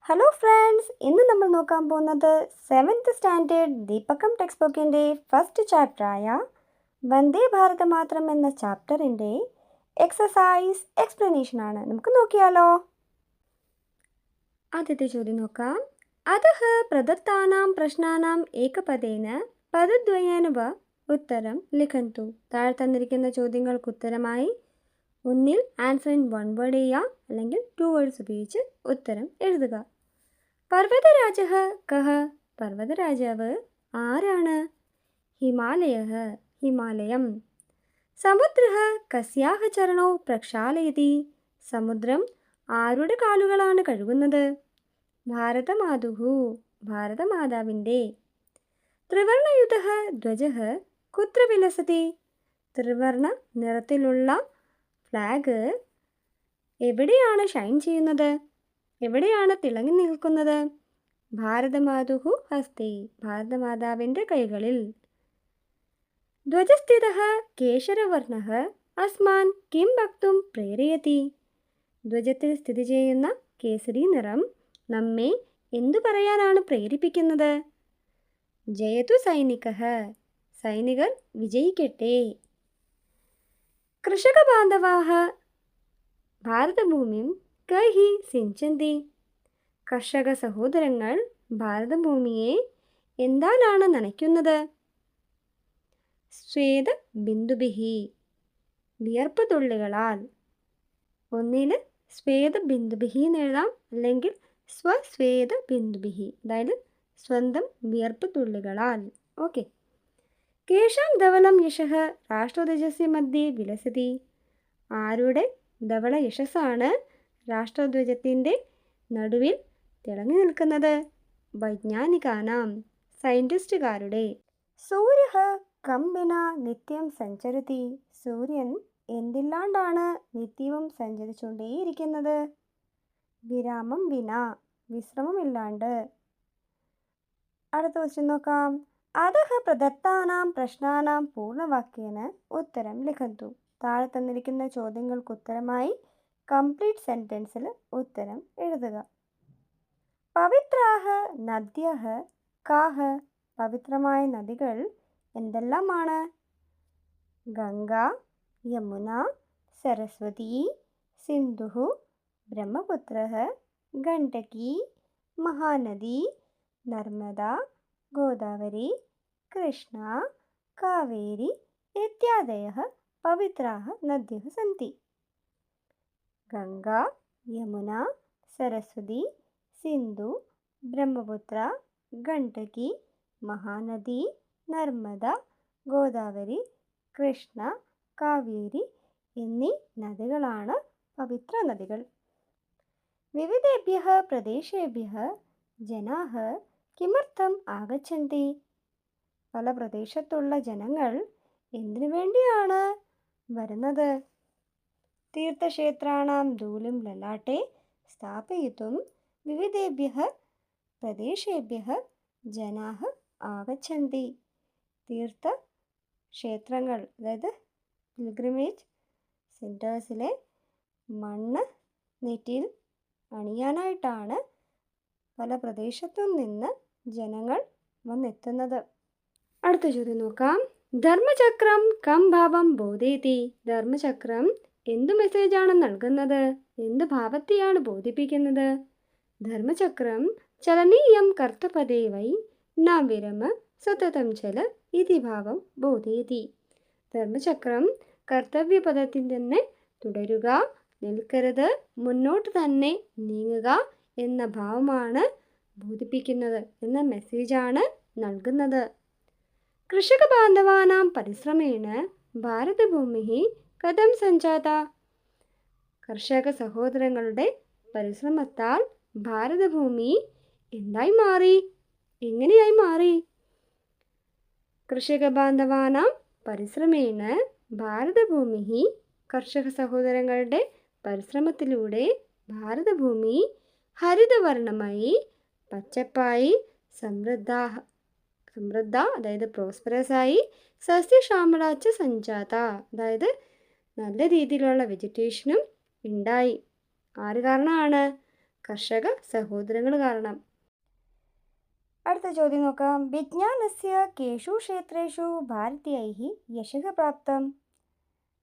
Hello friends, ഇന്ന് നമ്മൾ നോക്കാൻ പോകുന്നത് 7th സ്റ്റാൻഡേർഡ് ദീപകം ടെക്സ്റ്റ് ബുക്കിൻ്റെ ഫസ്റ്റ് ചാപ്റ്ററായ വന്ദേ ഭാരത മാത്രം എന്ന ചാപ്റ്ററിൻ്റെ എക്സസൈസ് എക്സ്പ്ലനേഷൻ ആണ്. നമുക്ക് നോക്കിയാലോ. ആദ്യത്തെ ചോദ്യം നോക്കാം. അധഃ പ്രദത്താനാം പ്രശ്നാനാം ഏകപദേന പദദ്വയേന വ ഉത്തരം ലിഖന്തു. താഴെ തന്നിരിക്കുന്ന ചോദ്യങ്ങൾക്ക് ഉത്തരമായി ഒന്നിൽ ആൻസർ ഇൻ വൺ വേർഡ് ചെയ്യുക, അല്ലെങ്കിൽ 2 വേർഡ്സ് ഉപയോഗിച്ച് ഉത്തരം എഴുതുക. പർവ്വതരാജഃ കഃ? പർവ്വതരാജാവ് ആരാണ്? ഹിമാലയഃ, ഹിമാലയം. സമുദ്രഃ കസ്യാഃ ചരണൗ പ്രക്ഷാളയതി? സമുദ്രം ആരുടെ കാലുകളാണ് കഴുകുന്നത്? ഭാരതമാതുഃ, ഭാരതമാതാവിൻ്റെ. ത്രിവർണയുതഃ ധ്വജഃ കുത്ര വിലസതി? ത്രിവർണ നിറത്തിലുള്ള ഫ്ലാഗ് എവിടെയാണ് ഷൈൻ ചെയ്യുന്നത്? എവിടെയാണ് തിളങ്ങി നിൽക്കുന്നത്? ഭാരതമാതുഃ ഹസ്തേ, ഭാരതമാതാവിൻ്റെ കൈകളിൽ. ധ്വജസ്ഥിതഃ കേശരവർണഃ അസ്മാൻ കിം വക്തും പ്രേരയതി? ധ്വജത്തിൽ സ്ഥിതി ചെയ്യുന്ന കേസരി നിറം നമ്മെ എന്തു പറയാനാണ് പ്രേരിപ്പിക്കുന്നത്? ജയതു സൈനികഃ, സൈനികർ വിജയിക്കട്ടെ. കൃഷകബാന്ധവാഃ ഭാരതഭൂമിം കൈഹി സിഞ്ചന്തി? കർഷക സഹോദരങ്ങൾ ഭാരതഭൂമിയെ എന്താലാണ് നനയ്ക്കുന്നത്? സ്വേദ ബിന്ദുഭിഹി, വിയർപ്പ് തുള്ളികളാൽ. ഒന്നിൽ സ്വേദ ബിന്ദുഭിഹി എന്ന് എഴുതാം, അല്ലെങ്കിൽ സ്വസ്വേദ ബിന്ദുഭിഹി, അതായത് സ്വന്തം വിയർപ്പ് തുള്ളികളാൽ. ഓക്കെ. കേഷാം ധവളം യശഃ രാഷ്ട്രധ്വജസ്യ മധ്യേ വിലസതി? ആരുടെ ധവള യശസ്സാണ് രാഷ്ട്രധ്വജത്തിൻ്റെ നടുവിൽ തിളങ്ങി നിൽക്കുന്നത്? വൈജ്ഞാനികാനാം, സയൻറ്റിസ്റ്റുകാരുടെ. സൂര്യഃ കം വിനാ നിത്യം സഞ്ചരതി? സൂര്യൻ എന്തില്ലാണ്ടാണ് നിത്യവും സഞ്ചരിച്ചുകൊണ്ടേയിരിക്കുന്നത്? വിരാമം വിനാ, വിശ്രമമില്ലാണ്ട്. അടുത്ത ക്വസ്റ്റ്യൻ നോക്കാം. അധഃ പ്രദത്താനാം പ്രശ്നാനാം പൂർണ്ണവാക്യേന ഉത്തരം ലിഖന്തു. താഴെ തന്നിരിക്കുന്ന ചോദ്യങ്ങൾക്ക് ഉത്തരമായി കംപ്ലീറ്റ് സെൻറ്റൻസിൽ ഉത്തരം എഴുതുക. പവിത്രാഃ നദ്യഃ കാഃ? പവിത്രമായ നദികൾ എന്തെല്ലാമാണ്? ഗംഗ, യമുന, സരസ്വതി, സിന്ധുഃ, ബ്രഹ്മപുത്രഃ, ഗണ്ഡകി, മഹാനദി, നർമ്മദ, ഗോദാവരി, കൃഷ്ണ, കാവേരി ഇത്യാദയഃ പവിത്രാः നദ്യः സन्ति. ഗംഗ, യമുന, സരസ്വതി, സിന്ധു, ബ്രഹ്മപുത്ര, ഗണ്ഡകി, മഹാനദി, നർമ്മദ, ഗോദാവരി, കൃഷ്ണ, കാവേരി എന്നീ നദികളാണ് പവിത്ര നദികൾ. വിവിധേഭ്യഃ പ്രദേശേഭ്യഃ ജനാഃ കിമർത്ഥം ആഗച്ഛന്തി? പല പ്രദേശത്തുള്ള ജനങ്ങൾ എന്തിനു വേണ്ടിയാണ് വരുന്നത്? തീർത്ഥക്ഷേത്രാണാം ധൂളിം ലലാटे സ്ഥാപയിതും വിവിധേഭ്യഃ പ്രദേശേഭ്യഃ ജനാഃ ആഗച്ഛന്തി. തീർത്ഥക്ഷേത്രങ്ങൾ, അതായത് പിൽഗ്രിമേജ് സെൻറ്റേഴ്സിലെ മണ്ണ് നെറ്റിയിൽ അണിയാനായിട്ടാണ് പല പ്രദേശത്തു നിന്ന് ജനങ്ങൾ വന്നെത്തുന്നത്. അടുത്ത ചോദ്യം നോക്കാം. ധർമ്മചക്രം കം ഭാവം ബോധയതി? ധർമ്മചക്രം എന്ത് മെസ്സേജാണ് നൽകുന്നത്? എന്ത് ഭാവത്തെയാണ് ബോധിപ്പിക്കുന്നത്? ധർമ്മചക്രം ചലനീയം കർത്തപദേ വൈ ന വിരമ സതതം ചല ഇതി ഭാവം ബോധയതി. ധർമ്മചക്രം കർത്തവ്യപദത്തിൽ തന്നെ തുടരുക, നിൽക്കരുത്, മുന്നോട്ട് തന്നെ നീങ്ങുക എന്ന ഭാവമാണ് ബോധിപ്പിക്കുന്നത്, എന്ന മെസ്സേജാണ് നൽകുന്നത്. കൃഷകബാന്ധവാനാം പരിശ്രമേണ ഭാരതഭൂമിഃ കഥം സഞ്ജാത? കർഷക സഹോദരങ്ങളുടെ പരിശ്രമത്താൽ ഭാരതഭൂമി എന്തായി മാറി? എങ്ങനെയായി മാറി? കൃഷകബാന്ധവാനാം പരിശ്രമേണ ഭാരതഭൂമിഃ, കർഷക സഹോദരങ്ങളുടെ പരിശ്രമത്തിലൂടെ ഭാരതഭൂമി ഹരിതവർണ്ണമായി, പച്ചപ്പായി, സമൃദ്ധ, അതായത് പ്രോസ്പെറസ് ആയി, സസ്യശ്യാമളാച്ച സഞ്ജാത, അതായത് നല്ല രീതിയിലുള്ള വെജിറ്റേഷനും ഉണ്ടായി. ആര് കാരണമാണ്? കർഷക സഹോദരങ്ങൾ കാരണം. അടുത്ത ചോദ്യം നോക്കാം. വിജ്ഞാനസ്യ കേഷു ക്ഷേത്രേഷു ഭാരതീയൈഃ യശഃ പ്രാപ്തം?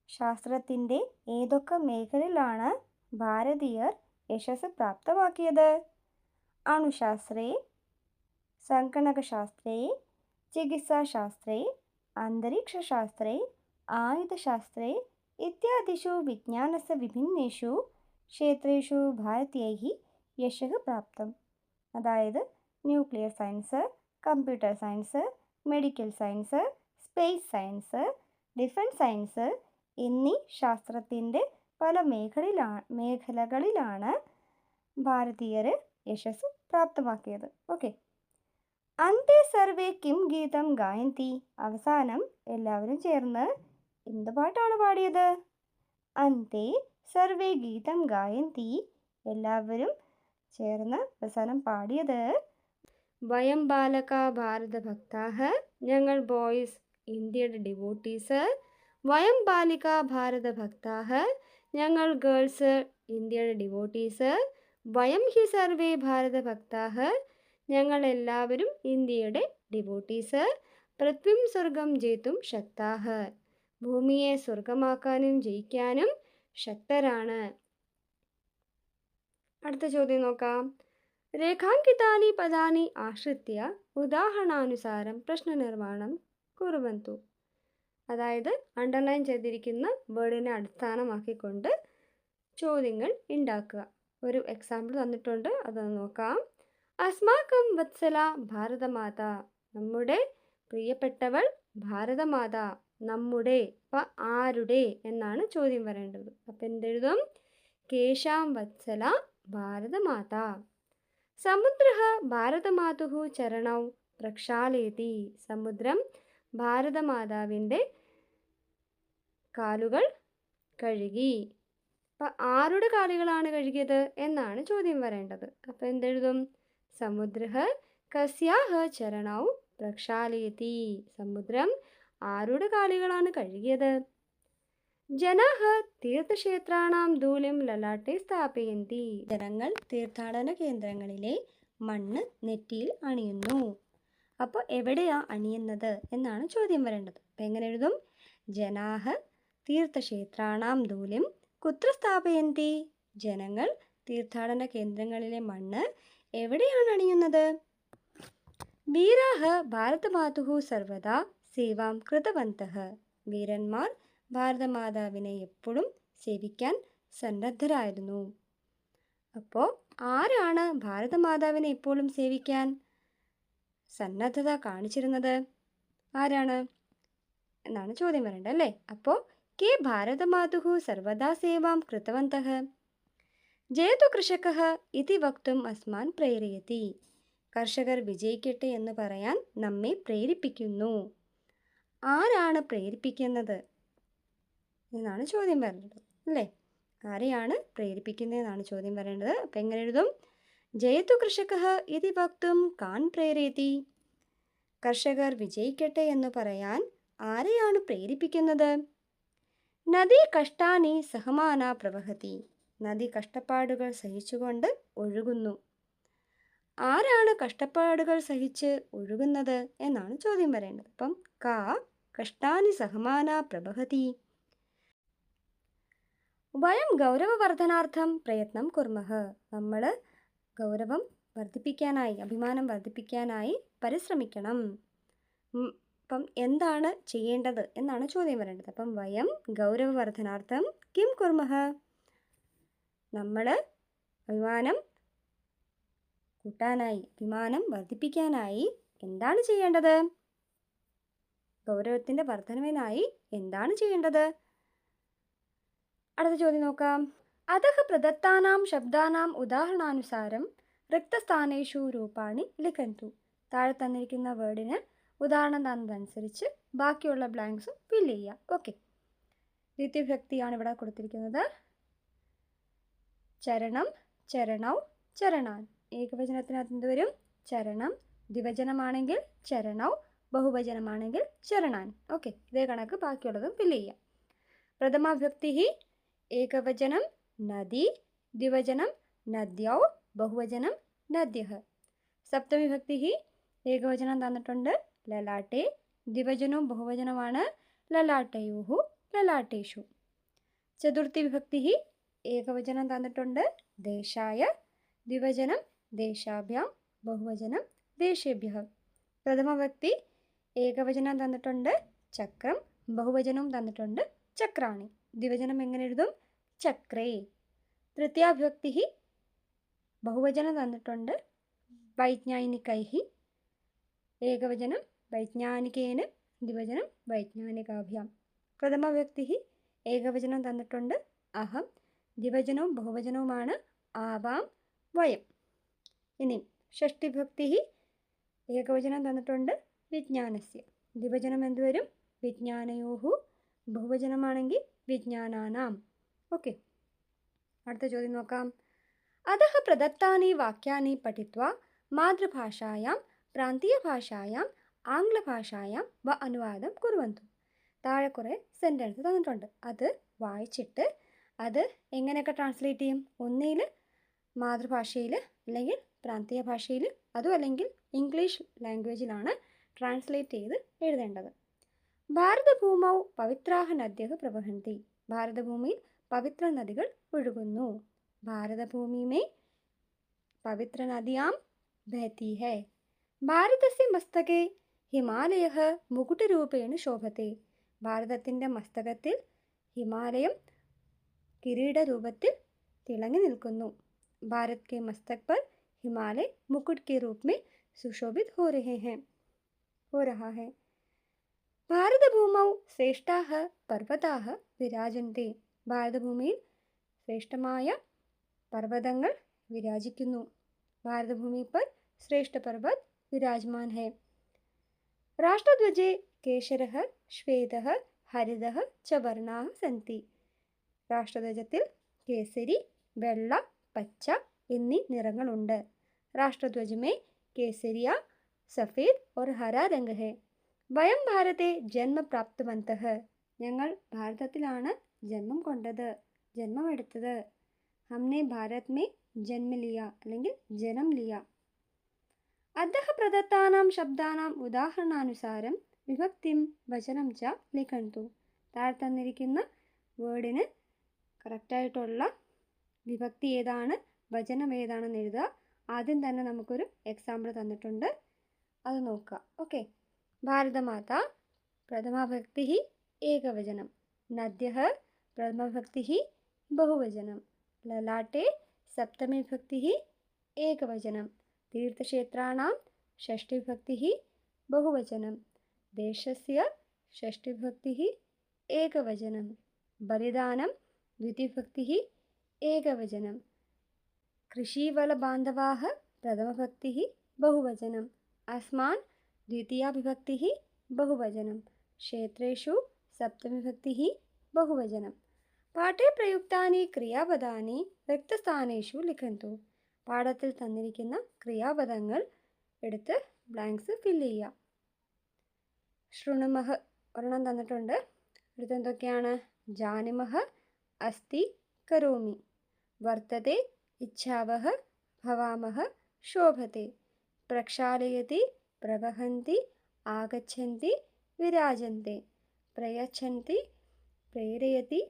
ശാസ്ത്രത്തിൻ്റെ ഏതൊക്കെ മേഖലയിലാണ് ഭാരതീയർ യശസ് പ്രാപ്തമാക്കിയത്? അണുശാസ്ത്രേ, സംഗണകശാസ്ത്രേ, ചികിത്സാശാസ്ത്രേ, അന്തരീക്ഷശാസ്ത്രേ, ആയുധശാസ്ത്രേ ഇത്യാദിഷു വിജ്ഞാനസ്യ വിഭിന്നേഷു ക്ഷേത്രേഷു ഭാരതീയൈഃ യശഃ പ്രാപ്തം. അതായത് nuclear science, computer science, medical science, space science, defence science എന്നീ ശാസ്ത്രത്തിൻ്റെ പല മേഖലകളിലാണ് ഭാരതീയർ യശസ് പ്രാപ്തമാക്കിയത്. ഓക്കെ. അന്തേ സർവേ കിം ഗീതം ഗായന്തി? അവസാനം എല്ലാവരും ചേർന്ന് എന്ത് പാട്ടാണ് പാടിയത്? അന്തേ സർവേ ഗീതം ഗായന്തി. എല്ലാവരും ചേർന്ന് അവസാനം പാടിയത് വയം ബാലക ഭാരതഭക്താഃ, ഞങ്ങൾ ബോയ്സ് ഇന്ത്യയുടെ ഡിവോട്ടീസ്. വയം ബാലിക ഭാരതഭക്താഃ, ഞങ്ങൾ ഗേൾസ് ഇന്ത്യയുടെ ഡിവോട്ടീസ്. വയം ഹി സർവേ ഭാരതഭക്താഃ, ഞങ്ങൾ എല്ലാവരും ഇന്ത്യയുടെ ഡിവോട്ടീസ്. പൃഥ്വിം സ്വർഗം ജയിതും ശക്താഃ, ഭൂമിയെ സ്വർഗമാക്കാനും ജയിക്കാനും ശക്തരാണ്. അടുത്ത ചോദ്യം നോക്കാം. രേഖാങ്കിതാനി പദാനി ആശ്രിത്യ ഉദാഹരണാനുസാരം പ്രശ്നനിർമ്മാണം കുറുവന്തു. അതായത് അണ്ടർലൈൻ ചെയ്തിരിക്കുന്ന വേർഡിനെ അടിസ്ഥാനമാക്കിക്കൊണ്ട് ചോദ്യങ്ങൾ ഉണ്ടാക്കുക. ഒരു എക്സാമ്പിൾ തന്നിട്ടുണ്ട്, അതൊന്ന് നോക്കാം. അസ്മാകം വത്സല ഭാരതമാത, നമ്മുടെ പ്രിയപ്പെട്ടവൾ ഭാരതമാത. നമ്മുടെ അപ്പം ആരുടെ എന്നാണ് ചോദ്യം വരേണ്ടത്. അപ്പം എന്തെഴുതും? കേശാം വത്സല ഭാരതമാത. സമുദ്രഃ ഭാരതമാതുഃ ചരണൗ പ്രക്ഷാളയതി. സമുദ്രം ഭാരതമാതാവിൻ്റെ കാലുകൾ കഴുകി. അപ്പം ആരുടെ കാലുകളാണ് കഴുകിയത് എന്നാണ് ചോദ്യം വരേണ്ടത്. അപ്പം എന്തെഴുതും? സമുദ്രഃ കസ്യാഃ ചരണൗ പ്രക്ഷാളയതി. സമുദ്രം ആരുടെ കാലുകളാണ് കഴുകിയത്? ജനാഃ തീർത്ഥക്ഷേത്രാണാം ധൂളിം ലലാട്ടെ സ്ഥാപയന്തി. ജനങ്ങൾ തീർത്ഥാടന കേന്ദ്രങ്ങളിലെ മണ്ണ് നെറ്റിയിൽ അണിയുന്നു. അപ്പോൾ എവിടെയാ അണിയുന്നത് എന്നാണ് ചോദ്യം വരേണ്ടത്. അപ്പം എങ്ങനെ എഴുതും? ജനാഃ തീർത്ഥക്ഷേത്രാണാം ധൂളിം കുത്ര സ്ഥാപയന്തി. ജനങ്ങൾ തീർത്ഥാടന കേന്ദ്രങ്ങളിലെ മണ്ണ് എവിടെയാണ് അണിയുന്നത്? വീരാഃ ഭാരതമാതുഃ സർവദാ സേവാം കൃതവന്തഃ. വീരന്മാർ ഭാരതമാതാവിനെ എപ്പോഴും സേവിക്കാൻ സന്നദ്ധരായിരുന്നു. അപ്പോൾ ആരാണ് ഭാരതമാതാവിനെ എപ്പോഴും സേവിക്കാൻ സന്നദ്ധത കാണിച്ചിരുന്നത്? ആരാണ് എന്നാണ് ചോദ്യം വരേണ്ടത് അല്ലേ? അപ്പോൾ കെ ഭാരതമാതുഃ സർവദാ സേവാം കൃതവന്തഃ. ജയതു കൃഷകഃ ഇതി വക്തും അസ്മാൻ പ്രേരയതി. കർഷകർ വിജയിക്കട്ടെ എന്ന് പറയാൻ നമ്മെ പ്രേരിപ്പിക്കുന്നു. ആരാണ് പ്രേരിപ്പിക്കുന്നത് എന്നാണ് ചോദ്യം വരേണ്ടത് അല്ലേ? ആരെയാണ് പ്രേരിപ്പിക്കുന്നതെന്നാണ് ചോദ്യം വരേണ്ടത്. അപ്പം എങ്ങനെ എഴുതും? ജയതു കൃഷകഃ ഇതി വക്തും കാൻ പ്രേരയതി. കർഷകർ വിജയിക്കട്ടെ എന്ന് പറയാൻ ആരെയാണ് പ്രേരിപ്പിക്കുന്നത്? നദി കഷ്ടാനി സഹമാന പ്രവഹതി. നദി കഷ്ടപ്പാടുകൾ സഹിച്ചുകൊണ്ട് ഒഴുകുന്നു. ആരാണ് കഷ്ടപ്പാടുകൾ സഹിച്ച് ഒഴുകുന്നത് എന്നാണ് ചോദ്യം വരേണ്ടത്. അപ്പം കാ കഷ്ടാനി സഹമാന പ്രവഹതി. വയം ഗൗരവവർദ്ധനാർത്ഥം പ്രയത്നം കുർമഃ. നമ്മൾ ഗൗരവം വർദ്ധിപ്പിക്കാനായി, അഭിമാനം വർദ്ധിപ്പിക്കാനായി പരിശ്രമിക്കണം. അപ്പം എന്താണ് ചെയ്യേണ്ടത് എന്നാണ് ചോദ്യം വരേണ്ടത്. അപ്പം വയം ഗൗരവവർദ്ധനാർത്ഥം കിം കുർമഃ. നമ്മൾ അഭിമാനം കൂട്ടാനായി, അഭിമാനം വർദ്ധിപ്പിക്കാനായി എന്താണ് ചെയ്യേണ്ടത്? ഗൗരവത്തിൻ്റെ വർധനവിനായി എന്താണ് ചെയ്യേണ്ടത്? അടുത്ത ചോദ്യം നോക്കാം. അധഃ പ്രദത്താനാം ശബ്ദാനാം ഉദാഹരണാനുസാരം റിക്തസ്ഥാനേഷു രൂപാണി ലിഖന്തു. താഴെ തന്നിരിക്കുന്ന വേർഡിന് ഉദാഹരണം തന്നതനുസരിച്ച് ബാക്കിയുള്ള ബ്ലാങ്ക്സും ഫില്ല് ചെയ്യുക. ഓക്കെ. ദ്വിതീയവിഭക്തിയാണ് ഇവിടെ കൊടുത്തിരിക്കുന്നത്. ചരണം, ചരണൗ, ചരണാൻ. ഏകവചനത്തിനകത്ത് എന്ത് വരും? ചരണം. ദ്വിവചനമാണെങ്കിൽ ചരണൗ, ബഹുവചനമാണെങ്കിൽ ചരണാൻ. ഓക്കെ. ഇതേ കണക്ക് ബാക്കിയുള്ളതും ഫില്ല് ചെയ്യാം. പ്രഥമാവിഭക്തി ഏകവചനം നദി, ദ്വിവചനം നദ്യൗ, ബഹുവചനം നദ്യഃ. സപ്തമി വിഭക്തി ഏകവചനം തന്നിട്ടുണ്ട് ലലാട്ടെ. ദ്വിവചനവും ബഹുവചനമാണ് ലലാട്ടയോഃ ലലാട്ടേഷു. ചതുർത്ഥി വിഭക്തി ഏകവചനം തന്നിട്ടുണ്ട് ദേശായ. ദ്വിവചനം ദേശാഭ്യാം. ബഹുവചനം ദേശേഭ്യഃ. പ്രഥമ വിഭക്തി ഏകവചനം തന്നിട്ടുണ്ട് ചക്രം. ബഹുവചനവും തന്നിട്ടുണ്ട് ചക്രാണി. ദ്വിവചനം എങ്ങനെ എഴുതും? ചക്രേ. തൃതീയ വിഭക്തി ബഹുവചനം തന്നിട്ടുണ്ട് വൈജ്ഞാനികൈഃ. ഏകവചനം വൈജ്ഞാനികേന. ദ്വിവചനം വൈജ്ഞാനികാഭ്യാം. പ്രഥമ വിഭക്തി ഏകവചനം തന്നിട്ടുണ്ട് അഹം. ദ്വിവചനവും ബഹുവചനവുമാണ് ആവാം വയം. ഇനി ഷഷ്ടി വിഭക്തി ഏകവചനം തന്നിട്ടുണ്ട് വിജ്ഞാനസ്യ. ദ്വിവചനം എന്തുവരും? വിജ്ഞാനയോഃ. ബഹുവചനമാണെങ്കിൽ വിജ്ഞാനാനാം. ഓക്കെ, അടുത്ത ചോദ്യം നോക്കാം. അധഃ പ്രദത്താനി വാക്യാനി പഠിത്വാ മാതൃഭാഷായാം പ്രാന്തീയഭാഷായാം ആംഗ്ലഭാഷായാം വ അനുവാദം കുർവന്തു. താഴെ കുറേ സെൻറ്റൻസ് തന്നിട്ടുണ്ട്. അത് വായിച്ചിട്ട് അത് എങ്ങനെയൊക്കെ ട്രാൻസ്ലേറ്റ് ചെയ്യും? ഒന്നിൽ മാതൃഭാഷയിൽ, അല്ലെങ്കിൽ പ്രാന്തീയ ഭാഷയിൽ, അതും അല്ലെങ്കിൽ ഇംഗ്ലീഷ് ലാംഗ്വേജിലാണ് ട്രാൻസ്ലേറ്റ് ചെയ്ത് എഴുതേണ്ടത്. ഭാരതഭൂമൗ പവിത്രാഹ നദ്യഃ പ്രവഹന്തി. ഭാരതഭൂമിയിൽ പവിത്ര നദികൾ ഒഴുകുന്നു. ഭാരതഭൂമി മേ പവിത്ര നദിയാം ബഹതി ഹൈ. ഭാരതസ്യ മസ്തകേ ഹിമാലയഃ മുകുടരൂപേണ ശോഭത്തെ. ഭാരതത്തിൻ്റെ മസ്തകത്തിൽ ഹിമാലയം കിരീടരൂപത്തിൽ തിളങ്ങി നിൽക്കുന്നു. ഭാരത് കെ മസ്തക് പർ ഹിമാലയ മുകുट के रूप में सुशोभित हो रहा है. ഭാരതഭൂമൗ ശ്രേഷ്ഠാഃ പർവതാഃ വിരാജന്തെ. ഭാരതഭൂമിയിൽ ശ്രേഷ്ഠമായ പർവ്വതങ്ങൾ വിരാജിക്കുന്നു. ഭാരതഭൂമി പർ ശ്രേഷ്ഠ പർവ്വത് വിരാജമാൻ ഹൈ. രാഷ്ട്രധ്വജേ കേശരഃ ശ്വേതഃ ഹരിതഃ ച വർണ്ണാഃ സന്തി. രാഷ്ട്രധ്വജത്തിൽ കേസരി, വെള്ള, പച്ച എന്നീ നിറങ്ങളുണ്ട്. രാഷ്ട്രധ്വജ് മേ കേസരിയ, സഫേദ് और हरा रंग है. വയം ഭാരതെ ജന്മ പ്രാപ്തവന്തഃ. ഞങ്ങൾ ഭാരതത്തിലാണ് ജന്മമെടുത്തത്. ഹംനെ ഭാരത് മേ ജന്മ ലിയ, അല്ലെങ്കിൽ ജനം ലിയ. അധഃ പ്രദത്താനാം ശബ്ദാനാം ഉദാഹരണാനുസാരം വിഭക്തിം വചനം ച ലിഖന്തു. താഴെ തന്നിരിക്കുന്ന വേർഡിന് കറക്റ്റായിട്ടുള്ള വിഭക്തി ഏതാണ്, വചനം ഏതാണെന്ന് എഴുതുക. ആദ്യം തന്നെ നമുക്കൊരു എക്സാമ്പിൾ തന്നിട്ടുണ്ട്, അത് നോക്കുക. ഓക്കെ. ഭാരതമാത പ്രഥമാവിഭക്തി ഏകവചനം. നദ്യഃ പ്രഥമവിഭക്തി ബഹുവചനം. ലലാട്ടെ സപ്തമി വിഭക്തി ഏകവചനം. തീർത്ഥക്ഷേത്രാണാം ഷഷ്ഠിവിഭക്തി ബഹുവചനം. ദേശസ്യ ഷഷ്ഠിവിഭക്തി ഏകവചനം. ബലിദാനം ദ്വിതീയവിഭക്തി ഏകവചനം. കൃഷിവലബാന്ധവാഃ പ്രഥമവിഭക്തി ബഹുവചനം. അസ്മാൻ ദ്വിതീയ വിഭക്തി ബഹുവചനം. ക്ഷേത്രേഷു സപ്തമിവിഭക്തി ബഹുവചനം. പാഠേ പ്രയുക്താനി ക്രിയാപദാനി റിക്തസ്ഥാനേഷു ലിഖന്തു. പാഠത്തിൽ തന്നിരിക്കുന്ന ക്രിയാപദങ്ങൾ എടുത്ത് ബ്ലാങ്ക്സ് ഫില്ല് ചെയ്യുക. ശൃണുമഃ ഒരെണ്ണം തന്നിട്ടുണ്ട്. അടുത്തെന്തൊക്കെയാണ്? ജാനിമഃ, അസ്തി, കരോമി. വർത്തതെ, ഇച്ഛാവഃ, ഭവാമഃ, ശോഭത്തെ. പ്രക്ഷാളയതി, പ്രവഹന്തി, ആഗച്ഛന്തി, വിരാജന്തെ. പ്രയച്ഛന്തി, പ്രേരയതി,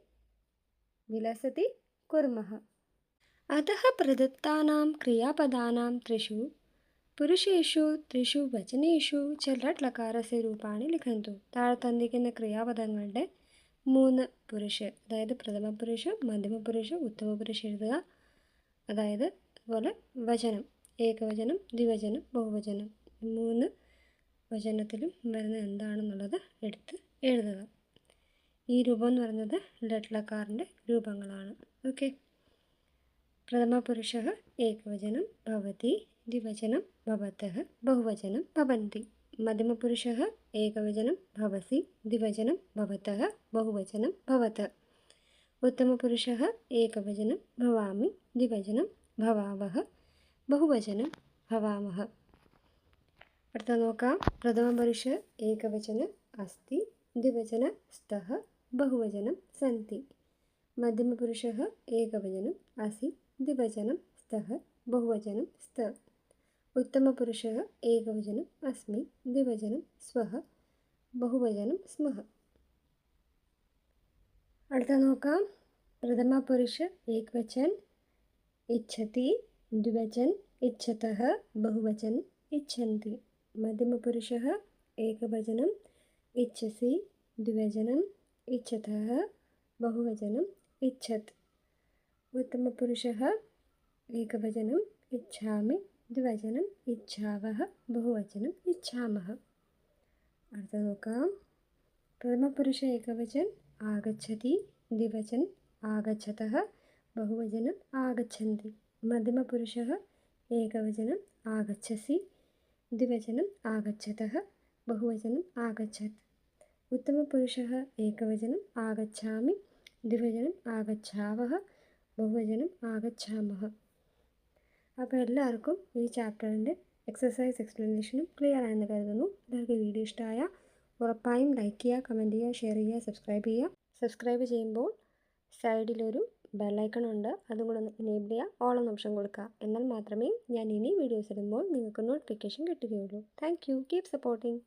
വിലസതി, കുർമഃ. അധഃ പ്രദത്താനാം ക്രിയാപദാനാം ത്രിഷു പുരുഷേഷു ത്രിഷു വചനേഷു ച ലട്ട് ലകാരസ്യ രൂപാണി ലിഖന്തു. താഴെ തന്നിരിക്കുന്ന ക്രിയാപദങ്ങളുടെ 3 പുരുഷ, അതായത് പ്രഥമ പുരുഷ, മധ്യമ പുരുഷ, ഉത്തമ പുരുഷ എഴുതുക. അതായത് അതുപോലെ വചനം, ഏകവചനം, ദ്വിവചനം, ബഹുവചനം, 3 വചനത്തിലും വരുന്നത് എന്താണെന്നുള്ളത് എടുത്ത് എഴുതുക. ഈ രൂപം എന്ന് പറയുന്നത് ലട്ട് ലകാറിൻ്റെ രൂപങ്ങളാണ്. ഓക്കെ. പ്രഥമ പുരുഷ ഏകവചനം ഭവതി, ദ്വിവചനം ഭവതഃ, ബഹുവചനം ഭവന്തി. മധ്യമ പുരുഷ ഏകവചനം ഭവസി, ദ്വിവചനം ഭവതഃ, ബഹുവചനം ഭവത. ഉത്തമ പുരുഷ ഏകവചനം ഭവാമി, ദ്വിവചനം ഭവാവഹ, ബഹുവചനം ഭവാമഹ. അടുത്ത നോക്കാം. പ്രഥമ പുരുഷ ഏകവചനം അസ്തി, ദ്വിവചന സ്തഃ, ബഹുവചനം സന്തി. മധ്യമ പുരുഷ ഏകവചനം അസി, ദ്വിവചനം സ്തഃ, बहुवचनं स्त. उत्तमपुरुषः एकवचनम् अस्मि, द्विवचनं स्वः, बहुवचनं स्मः. അടുത്ത നോക്കാം. പ്രഥമപുരുഷ ഏകവചൻ ഇച്ഛതി, ദ്വിവചൻ ഇച്ഛതഃ, बहुवचन इच्छन्ति. मध्यमपुरुषः एकवचनम् इच्छसि, द्विवचनम् इच्छतः, बहुवचनम् इच्छत्. उत्तमपुरुषः एकवचनम् इच्छामि, द्विवचनम् इच्छावः, बहुवचनम् इच्छामः. അടുത്ത നോക്കാം. പ്രഥമപുരുഷ ഏകവചൻ ആഗച്ഛതി, ദ്വിവചൻ ആഗച്ഛതഃ, बहुवचनम् आगच्छन्ति. मध्यमपुरुषः एकवचनम् आगच्छसि, द्विवचनम् आगच्छतः, बहुवचनम् आगच्छत्. उत्तमपुरुषः एकवचनम् आगच्छामि, द्विवचनम् आगच्छावः, बहुवचनम् आगच्छामः. അപ്പോൾ എല്ലാവർക്കും ഈ ചാപ്റ്ററിൻ്റെ എക്സസൈസ് എക്സ്പ്ലനേഷനും ക്ലിയർ ആയെന്ന് കരുതുന്നു. എല്ലാവർക്കും വീഡിയോ ഇഷ്ടമായ ഉറപ്പായും ലൈക്ക് ചെയ്യുക, കമൻറ്റ് ചെയ്യുക, ഷെയർ ചെയ്യുക, സബ്സ്ക്രൈബ് ചെയ്യുക. സബ്സ്ക്രൈബ് ചെയ്യുമ്പോൾ സൈഡിലൊരു ബെല്ലൈക്കൺ ഉണ്ട്, അതും കൂടെ ഒന്ന് എനേബിൾ ചെയ്യുക, ഓൾ എന്ന ഓപ്ഷൻ കൊടുക്കുക. എന്നാൽ മാത്രമേ ഞാൻ ഇനി വീഡിയോസ് ഇടുമ്പോൾ നിങ്ങൾക്ക് നോട്ടിഫിക്കേഷൻ കിട്ടുകയുള്ളൂ. Thank you. Keep supporting.